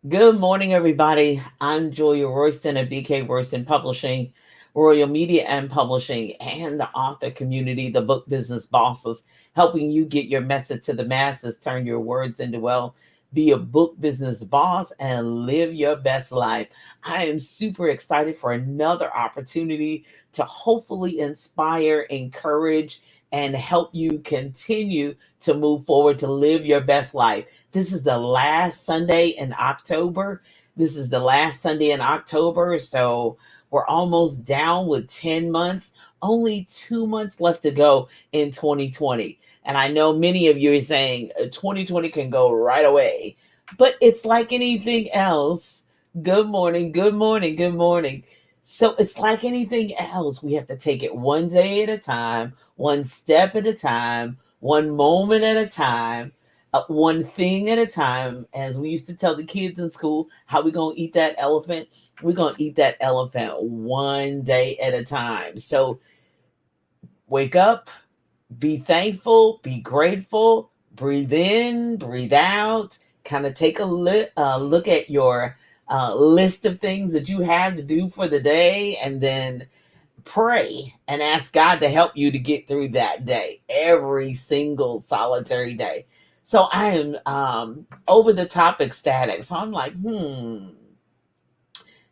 Good morning, everybody. I'm Julia Royston of BK Royston Publishing, Royal Media and Publishing, and the author community, the book business bosses, helping you get your message to the masses, turn your words into wealth, be a book business boss, and live your best life. I am super excited for another opportunity to hopefully inspire, encourage, and help you continue to move forward to live your best life. This is the last Sunday in October. This is the last Sunday in October. So we're almost down with 10 months, only 2 months left to go in 2020. And I know many of you are saying 2020 can go right away, but it's like anything else. Good morning, good morning, good morning. So it's like anything else. We have to take it one day at a time, one step at a time, one moment at a time, one thing at a time. As we used to tell the kids in school, how we gonna eat that elephant? We're gonna eat that elephant one day at a time. So wake up, be thankful, be grateful, breathe in, breathe out, kind of take a look at your list of things that you have to do for the day, and then pray and ask God to help you to get through that day, every single solitary day. So I am over the top ecstatic. So I'm like,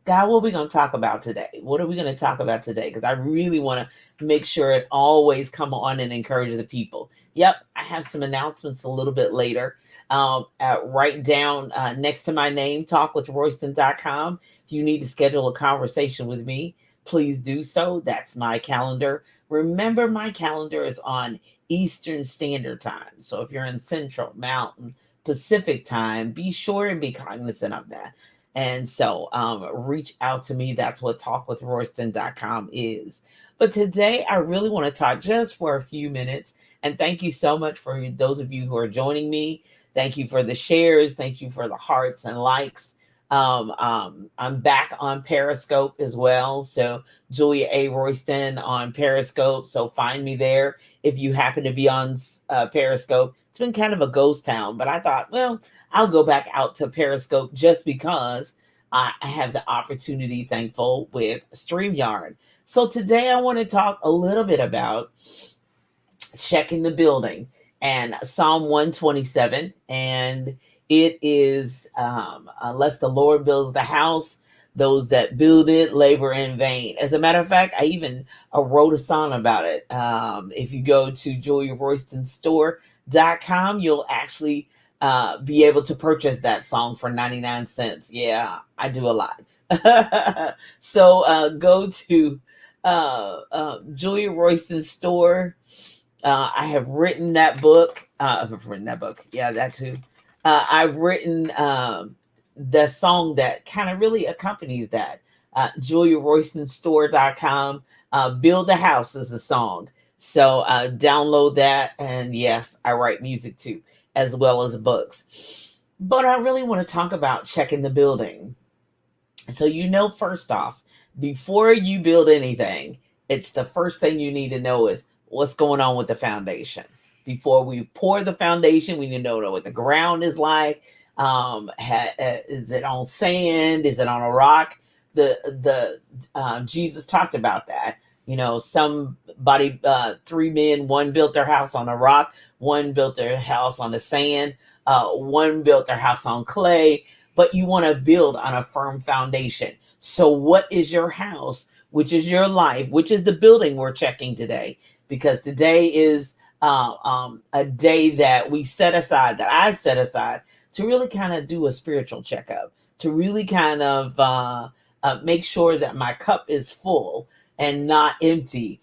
God, what are we going to talk about today? What are we going to talk about today? Because I really want to make sure it always come on and encourage the people. Yep, I have some announcements a little bit later. Write down next to my name, talkwithroyston.com. If you need to schedule a conversation with me, please do so. That's my calendar. Remember, my calendar is on Eastern Standard Time. So if you're in Central, Mountain, Pacific Time, be sure and be cognizant of that. And so reach out to me. That's what talkwithroyston.com is. But today, I really want to talk just for a few minutes. And thank you so much for those of you who are joining me. Thank you for the shares. Thank you for the hearts and likes. I'm back on Periscope as well. So Julia A. Royston on Periscope. So find me there if you happen to be on Periscope. It's been kind of a ghost town, but I thought, well, I'll go back out to Periscope just because I have the opportunity, thankful, with StreamYard. So today I want to talk a little bit about checking the building and Psalm 127. And it is, unless the Lord builds the house, those that build it labor in vain. As a matter of fact, I even wrote a song about it. If you go to juliaroystonstore.com, you'll actually be able to purchase that song for 99 cents. Yeah, I do a lot. So go to Julia Royston Store. I have written that book. I've written that book. Yeah, that too. I've written the song that kind of really accompanies that. JuliaRoystonStore.com. Build a House is a song. So download that. And yes, I write music too, as well as books. But I really want to talk about checking the building. So, first off, before you build anything, it's the first thing you need to know is what's going on with the foundation. Before we pour the foundation, we need to know what the ground is like. Is it on sand? Is it on a rock? The Jesus talked about that. Somebody, three men, one built their house on a rock, one built their house on the sand, one built their house on clay, but you want to build on a firm foundation. So, what is your house? Which is your life? Which is the building we're checking today? Because today is a day that we set aside, that I set aside to really kind of do a spiritual checkup, to really kind of make sure that my cup is full and not empty.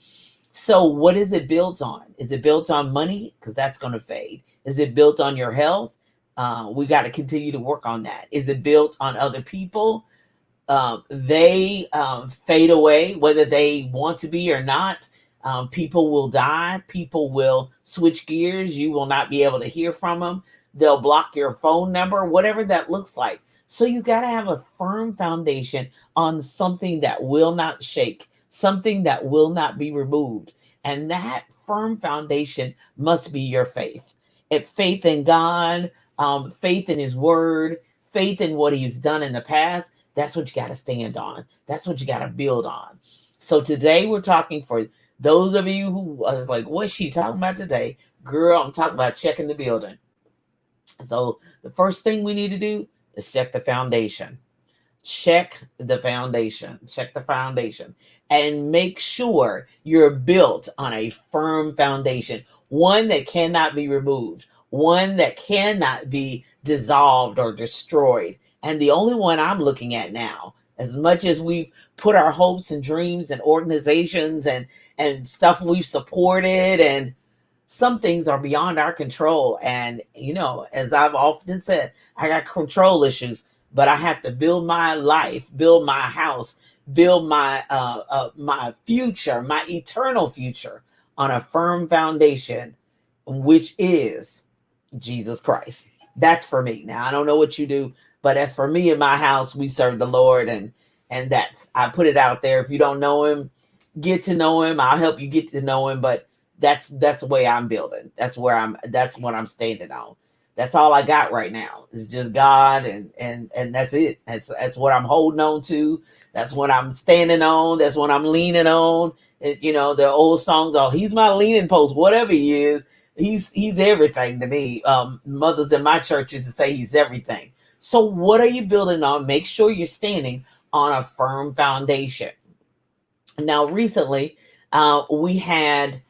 So, what is it built on? Is it built on money? Because that's going to fade. Is it built on your health? We got to continue to work on that. Is it built on other people? They fade away, whether they want to be or not. People will die. People will switch gears. You will not be able to hear from them. They'll block your phone number, whatever that looks like. So you got to have a firm foundation on something that will not shake, something that will not be removed. And that firm foundation must be your faith. If faith in God, faith in His Word, faith in what he's done in the past, that's what you got to stand on. That's what you got to build on. So today we're talking for those of you who was like, what's she talking about today? Girl, I'm talking about checking the building. So the first thing we need to do is check the foundation. Check the foundation. Check the foundation. And make sure you're built on a firm foundation, one that cannot be removed, one that cannot be dissolved or destroyed. And the only one I'm looking at now, as much as we've put our hopes and dreams and organizations and stuff we've supported, and some things are beyond our control. And, as I've often said, I got control issues, but I have to build my life, build my house, build my future, my eternal future on a firm foundation, which is Jesus Christ. That's for me. Now, I don't know what you do, but as for me and my house, we serve the Lord, and that's, I put it out there. If you don't know him, get to know him. I'll help you get to know him, but that's the way I'm building. That's what I'm standing on. That's all I got right now. It's just God, and that's it. That's what I'm holding on to. That's what I'm standing on. That's what I'm leaning on. The old songs, oh, he's my leaning post, whatever he is. He's everything to me. Mothers in my church used to say he's everything. So what are you building on? Make sure you're standing on a firm foundation. Now, recently, we had,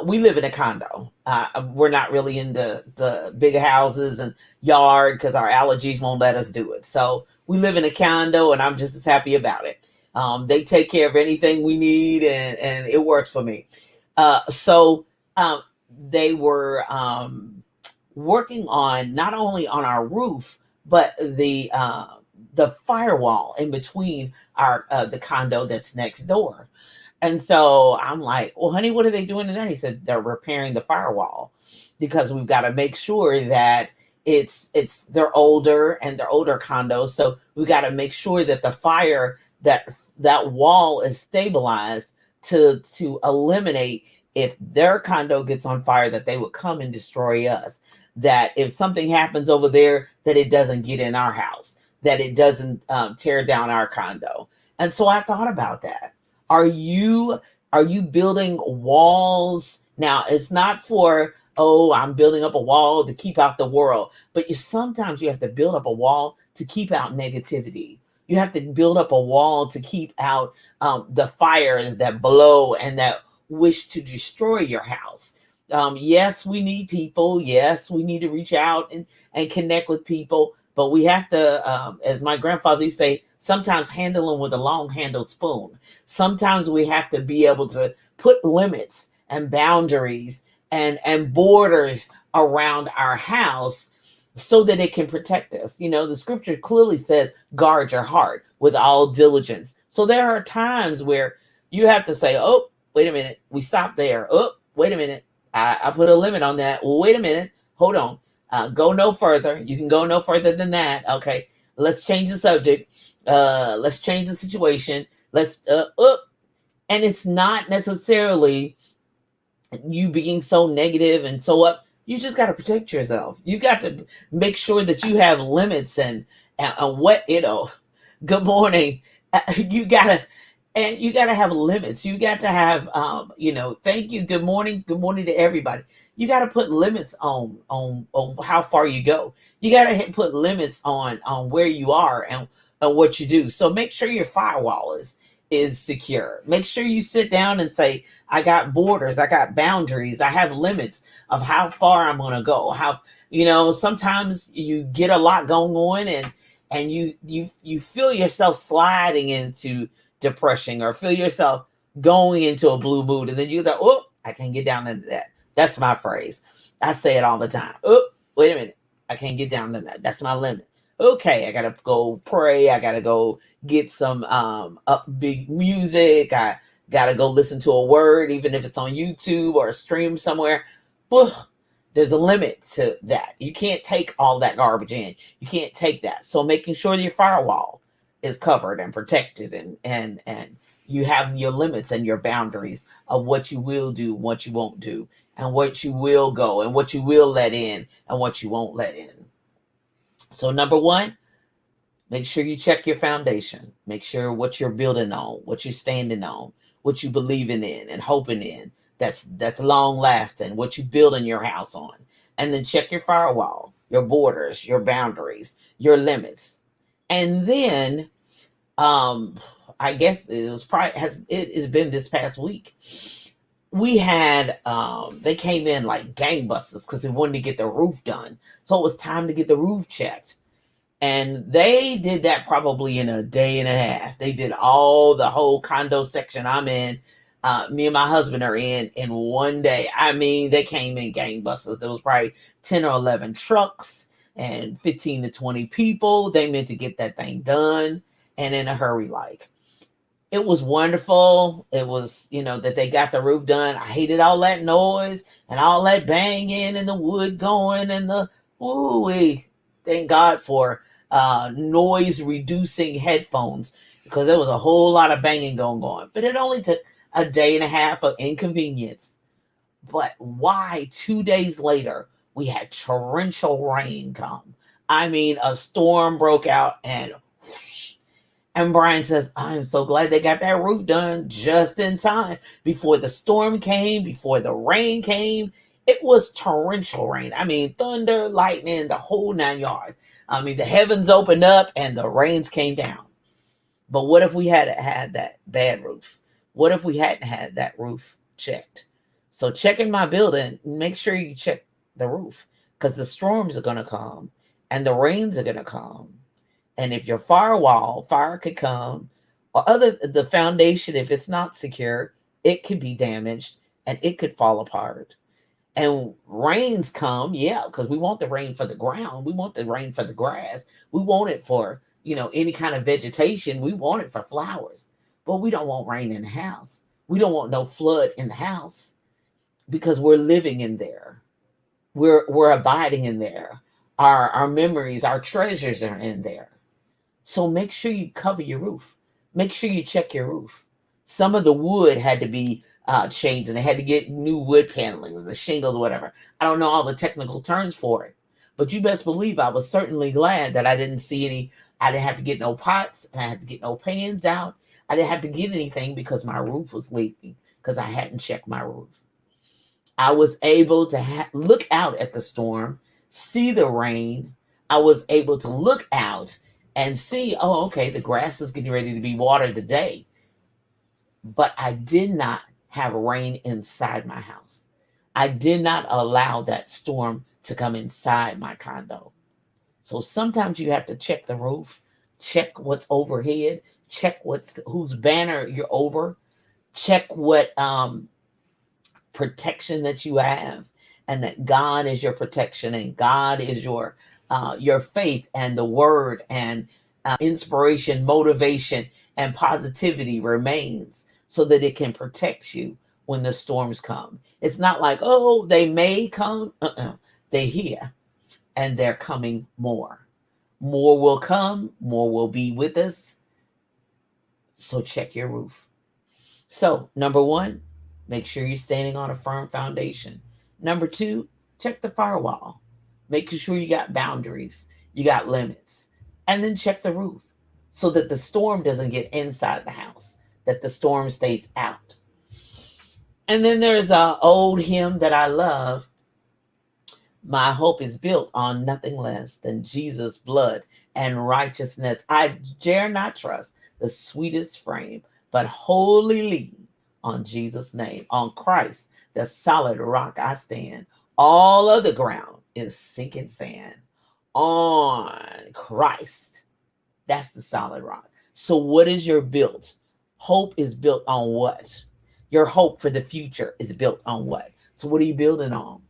we live in a condo. We're not really into the bigger houses and yard because our allergies won't let us do it. So we live in a condo, and I'm just as happy about it. They take care of anything we need, and it works for me. So they were working on not only on our roof, but the firewall in between our the condo that's next door. And so I'm like, well, honey, what are they doing today? He said they're repairing the firewall because we've got to make sure that they're older, and they're older condos. So we got to make sure that the fire, that wall is stabilized to eliminate if their condo gets on fire, that they would come and destroy us. That if something happens over there, that it doesn't get in our house, that it doesn't tear down our condo. And so I thought about that. Are you building walls? Now, it's not for, oh, I'm building up a wall to keep out the world, but sometimes you have to build up a wall to keep out negativity. You have to build up a wall to keep out the fires that blow and that wish to destroy your house. Yes, we need people. Yes, we need to reach out and connect with people, but we have to, as my grandfather used to say, sometimes handle them with a long-handled spoon. Sometimes we have to be able to put limits and boundaries and borders around our house so that it can protect us. The scripture clearly says, guard your heart with all diligence. So there are times where you have to say, oh, wait a minute, we stopped there. Oh, wait a minute, I put a limit on that. Well, wait a minute, hold on. Go no further. You can go no further than that. Okay, let's change the subject. Let's change the situation. Let's and it's not necessarily you being so negative and so up. You just got to protect yourself. You got to make sure that you have limits and what, good morning. You gotta have limits. You got to have thank you, good morning to everybody. You got to put limits on how far you go. You got to put limits on where you are and what you do. So make sure your firewall is secure. Make sure you sit down and say, I got borders, I got boundaries, I have limits of how far I'm going to go. Sometimes you get a lot going on, and you feel yourself sliding into depression, or feel yourself going into a blue mood, and then you go, oh, I can't get down into that. That's my phrase. I say it all the time. Oh, wait a minute, I can't get down to that. That's my limit. Okay, I gotta go pray. I gotta go get some upbeat music. I gotta go listen to a word, even if it's on YouTube or a stream somewhere. There's a limit to that. You can't take all that garbage in. You can't take that. So making sure your firewall is covered and protected, and you have your limits and your boundaries of what you will do, what you won't do, and what you will go, and what you will let in, and what you won't let in. So, number one, make sure you check your foundation. Make sure what you're building on, what you're standing on, what you believing in and hoping in. That's long lasting. What you building your house on, and then check your firewall, your borders, your boundaries, your limits, and then I guess it was probably it has been this past week. We had they came in like gangbusters because we wanted to get the roof done, so it was time to get the roof checked. And they did that probably in a day and a half. They did all the whole condo section I'm in. Me and my husband are in one day. I mean, they came in gangbusters. There was probably 10 or 11 trucks and 15 to 20 people. They meant to get that thing done and in a hurry. Like, it was wonderful. It was, that they got the roof done. I hated all that noise and all that banging and the wood going and the, ooh, thank God for noise reducing headphones, because there was a whole lot of banging going on. But it only took a day and a half of inconvenience. But why 2 days later we had torrential rain come? I mean, a storm broke out and whoosh. And Brian says, I'm so glad they got that roof done just in time before the storm came, before the rain came. It was torrential rain. I mean, thunder, lightning, the whole 9 yards. I mean, the heavens opened up and the rains came down. But what if we had had that bad roof? What if we hadn't had that roof checked? So checking my building, make sure you check the roof, because the storms are going to come and the rains are going to come. And if your firewall, fire could come, or the foundation, if it's not secure, it could be damaged and it could fall apart. And rains come, yeah, because we want the rain for the ground. We want the rain for the grass. We want it for, any kind of vegetation. We want it for flowers. But we don't want rain in the house. We don't want no flood in the house, because we're living in there. We're abiding in there. Our memories, our treasures are in there. So make sure you cover your roof. Make sure you check your roof. Some of the wood had to be changed, and they had to get new wood paneling, the shingles, whatever. I don't know all the technical terms for it, but you best believe I was certainly glad that I didn't see any. I didn't have to get no pots, and I had to get no pans out. I didn't have to get anything because my roof was leaking, because I hadn't checked my roof. I was able to look out at the storm, see the rain. I was able to look out and see, oh, okay, the grass is getting ready to be watered today. But I did not have rain inside my house. I did not allow that storm to come inside my condo. So sometimes you have to check the roof, check what's overhead, check whose banner you're over, check what protection that you have, and that God is your protection, and God is your faith, and the word, and inspiration, motivation, and positivity remains, so that it can protect you when the storms come. It's not like, oh, they may come. They're here, and they're coming more. More will come, more will be with us. So check your roof. So, number one, make sure you're standing on a firm foundation. Number two, check the firewall. Make sure you got boundaries, you got limits. And then check the roof, so that the storm doesn't get inside the house, that the storm stays out. And then there's an old hymn that I love. My hope is built on nothing less than Jesus' blood and righteousness. I dare not trust the sweetest frame, but wholly lean on Jesus' name. On Christ, the solid rock I stand. All other ground is sinking sand. On Christ, that's the solid rock. So what is your built? Hope is built on what? Your hope for the future is built on what? So what are you building on?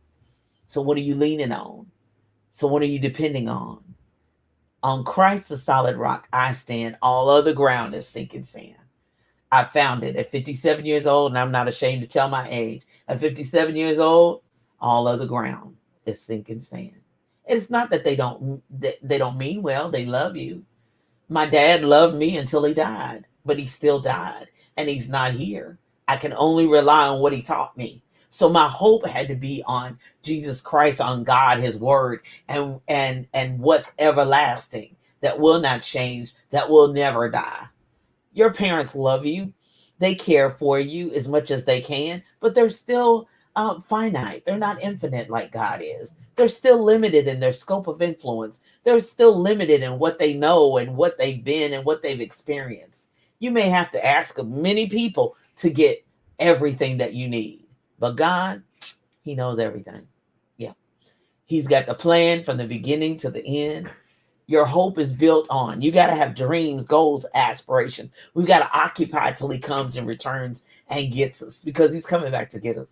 So what are you leaning on? So what are you depending on? On Christ, the solid rock I stand. All other ground is sinking sand. I found it at 57 years old, and I'm not ashamed to tell my age. At 57 years old, all other ground is sinking sand. It's not that they don't mean well. They love you. My dad loved me until he died, but he still died, and he's not here. I can only rely on what he taught me. So my hope had to be on Jesus Christ, on God, his word, and what's everlasting, that will not change, that will never die. Your parents love you. They care for you as much as they can, but they're still finite. They're not infinite like God is. They're still limited in their scope of influence. They're still limited in what they know and what they've been and what they've experienced. You may have to ask many people to get everything that you need. But God, he knows everything. Yeah. He's got the plan from the beginning to the end. Your hope is built on. You got to have dreams, goals, aspirations. We got to occupy till he comes and returns and gets us, because he's coming back to get us.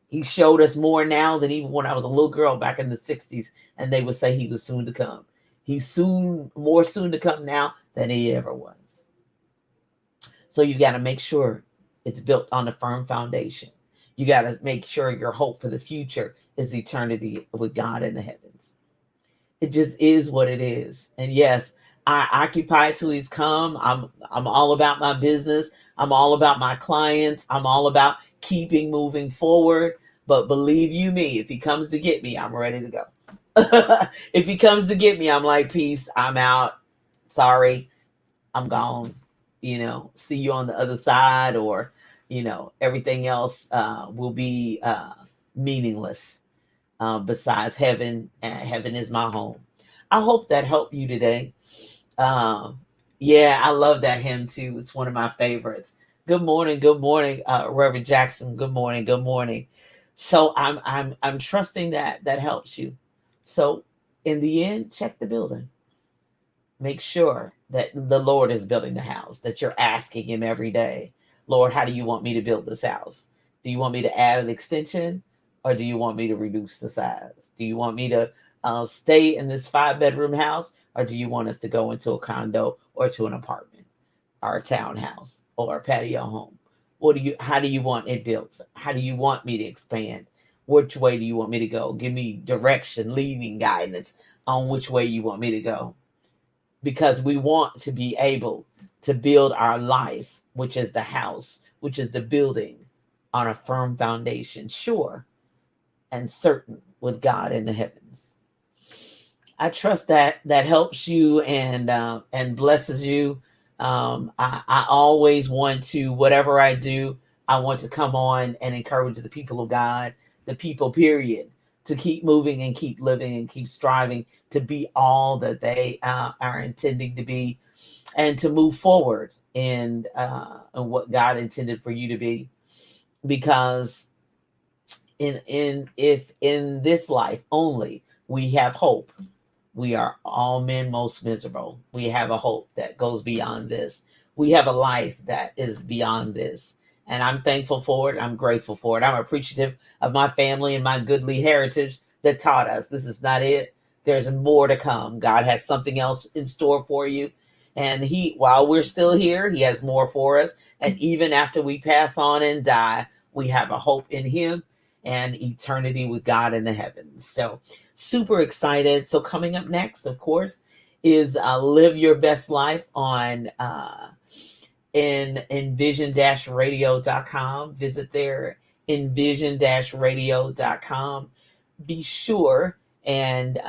He showed us more now than even when I was a little girl back in the 60s, and they would say he was soon to come. He's more soon to come now than he ever was. So you got to make sure it's built on a firm foundation. You got to make sure your hope for the future is eternity with God in the heavens. It just is what it is. And yes, I occupy till he's come. I'm all about my business. I'm all about my clients. I'm all about keeping moving forward. But believe you me, if he comes to get me, I'm ready to go. If he comes to get me, I'm like, peace, I'm out. Sorry, I'm gone. See you on the other side, or, everything else will be meaningless. Besides heaven, and heaven is my home. I hope that helped you today. Yeah, I love that hymn too. It's one of my favorites. Good morning, Reverend Jackson. Good morning. So I'm trusting that helps you. So in the end, check the building. Make sure that the Lord is building the house, that you're asking him every day, Lord, how do you want me to build this house? Do you want me to add an extension, or do you want me to reduce the size? Do you want me to stay in this 5-bedroom house, or do you want us to go into a condo or to an apartment or a townhouse or a patio home? How do you want it built? How do you want me to expand? Which way do you want me to go? Give me direction, leading guidance on which way you want me to go. Because we want to be able to build our life, which is the house, which is the building, on a firm foundation, sure and certain, with God in the heavens. I trust that helps you and blesses you. I always want to, whatever I do, I want to come on and encourage the people of God, the people, period, to keep moving and keep living and keep striving to be all that they are intending to be, and to move forward in what God intended for you to be. Because if in this life only we have hope, we are all men most miserable. We have a hope that goes beyond this. We have a life that is beyond this. And I'm thankful for it. I'm grateful for it. I'm appreciative of my family and my goodly heritage that taught us this is not it. There's more to come. God has something else in store for you. And while we're still here, he has more for us. And even after we pass on and die, we have a hope in him and eternity with God in the heavens. So super excited. So coming up next, of course, is Live Your Best Life on in envision-radio.com. Visit there, envision-radio.com. Be sure and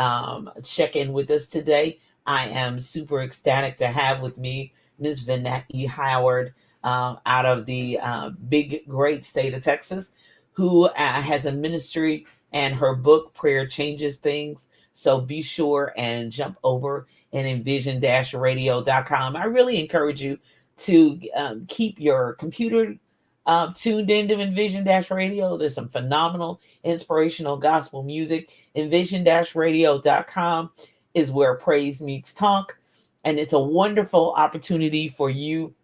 check in with us today. I am super ecstatic to have with me Ms. Vinette E. Howard out of the big, great state of Texas, who has a ministry and her book, Prayer Changes Things. So be sure and jump over in envision-radio.com. I really encourage you to keep your computer tuned into Envision-Radio. There's some phenomenal inspirational gospel music. Envision-radio.com is where praise meets talk. And it's a wonderful opportunity for you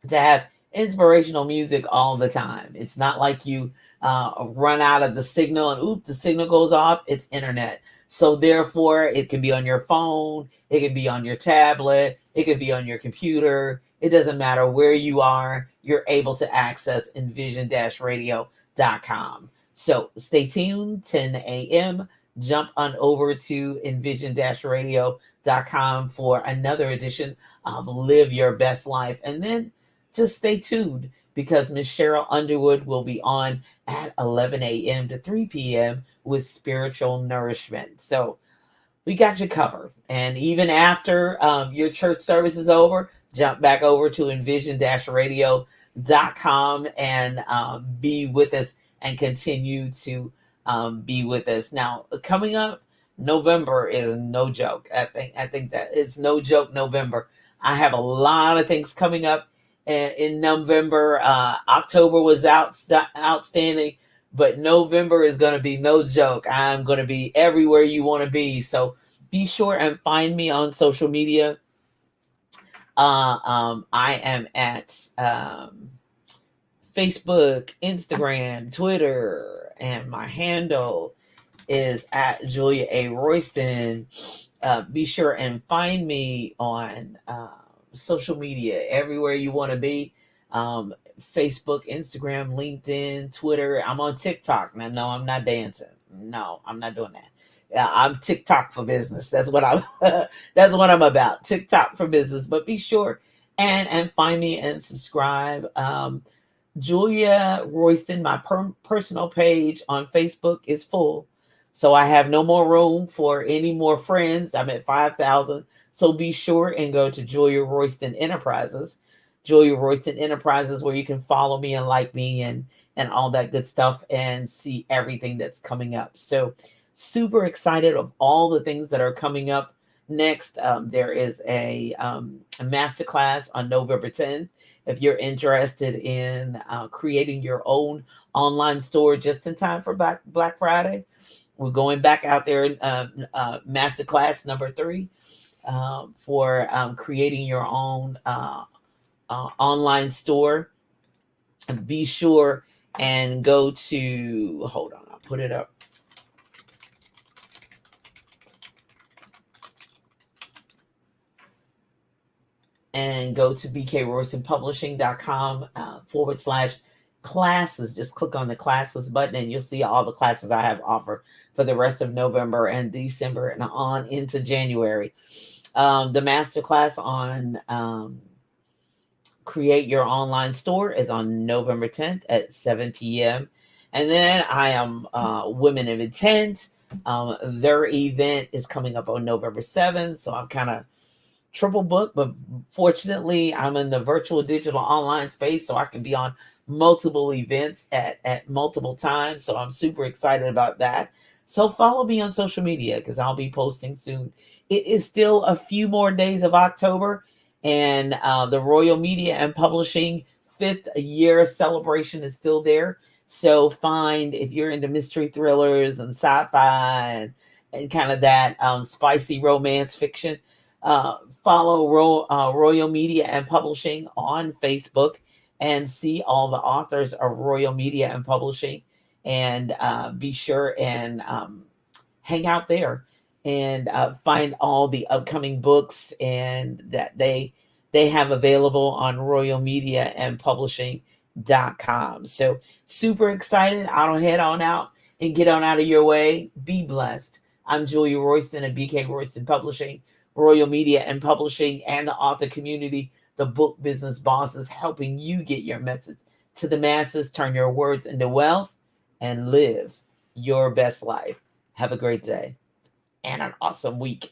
to have inspirational music all the time. It's not like you run out of the signal and the signal goes off. It's internet. So therefore, it can be on your phone. It can be on your tablet. It could be on your computer. It doesn't matter where you are. You're able to access envision-radio.com. So stay tuned, 10 a.m. Jump on over to envision-radio.com for another edition of Live Your Best Life. And then just stay tuned, because Miss Cheryl Underwood will be on at 11 a.m. to 3 p.m. with spiritual nourishment. So we got you covered. And even after your church service is over, jump back over to envision-radio.com and be with us and continue to be with us. Now, coming up, November is no joke. I think that it's no joke. November. I have a lot of things coming up in November. October was outstanding, but November is going to be no joke. I'm going to be everywhere you want to be. So be sure and find me on social media. I am at Facebook, Instagram, Twitter, and my handle is at Julia A. Royston. Be sure and find me on social media everywhere you want to be. Facebook, Instagram, LinkedIn, Twitter. I'm on TikTok. Now, no, I'm not dancing. No, I'm not doing that. Yeah, I'm TikTok for business. That's what I'm. That's what I'm about. TikTok for business. But be sure and find me and subscribe. Julia Royston, my personal page on Facebook is full, so I have no more room for any more friends. I'm at 5,000. So be sure and go to Julia Royston Enterprises. Julia Royston Enterprises, where you can follow me and like me and all that good stuff and see everything that's coming up. So super excited of all the things that are coming up next. There is a masterclass on November 10th. If you're interested in creating your own online store just in time for Black Friday, we're going back out there in masterclass number 3 for creating your own online store. Be sure and go to, hold on, I'll put it up. And go to bkroystonpublishing.com /classes. Just click on the classes button and you'll see all the classes I have offered for the rest of November and December and on into January. The masterclass on create your online store is on November 10th at 7 p.m. And then I am Women of Intent. Their event is coming up on November 7th. So I'm kind of triple book, but fortunately I'm in the virtual digital online space, so I can be on multiple events at multiple times. So I'm super excited about that. So follow me on social media because I'll be posting soon. It is still a few more days of October, and the Royal Media and Publishing 5th year celebration is still there. So if you're into mystery thrillers and sci-fi and kind of that spicy romance fiction, follow Royal Media and Publishing on Facebook and see all the authors of Royal Media and Publishing, and be sure and hang out there and find all the upcoming books and that they have available on Royal Media and Publishing.com. So super excited. I'll head on out and get on out of your way. Be blessed. I'm Julia Royston at BK Royston Publishing, Royal Media and Publishing, and the author community, the book business bosses, helping you get your message to the masses, turn your words into wealth, and live your best life. Have a great day and an awesome week.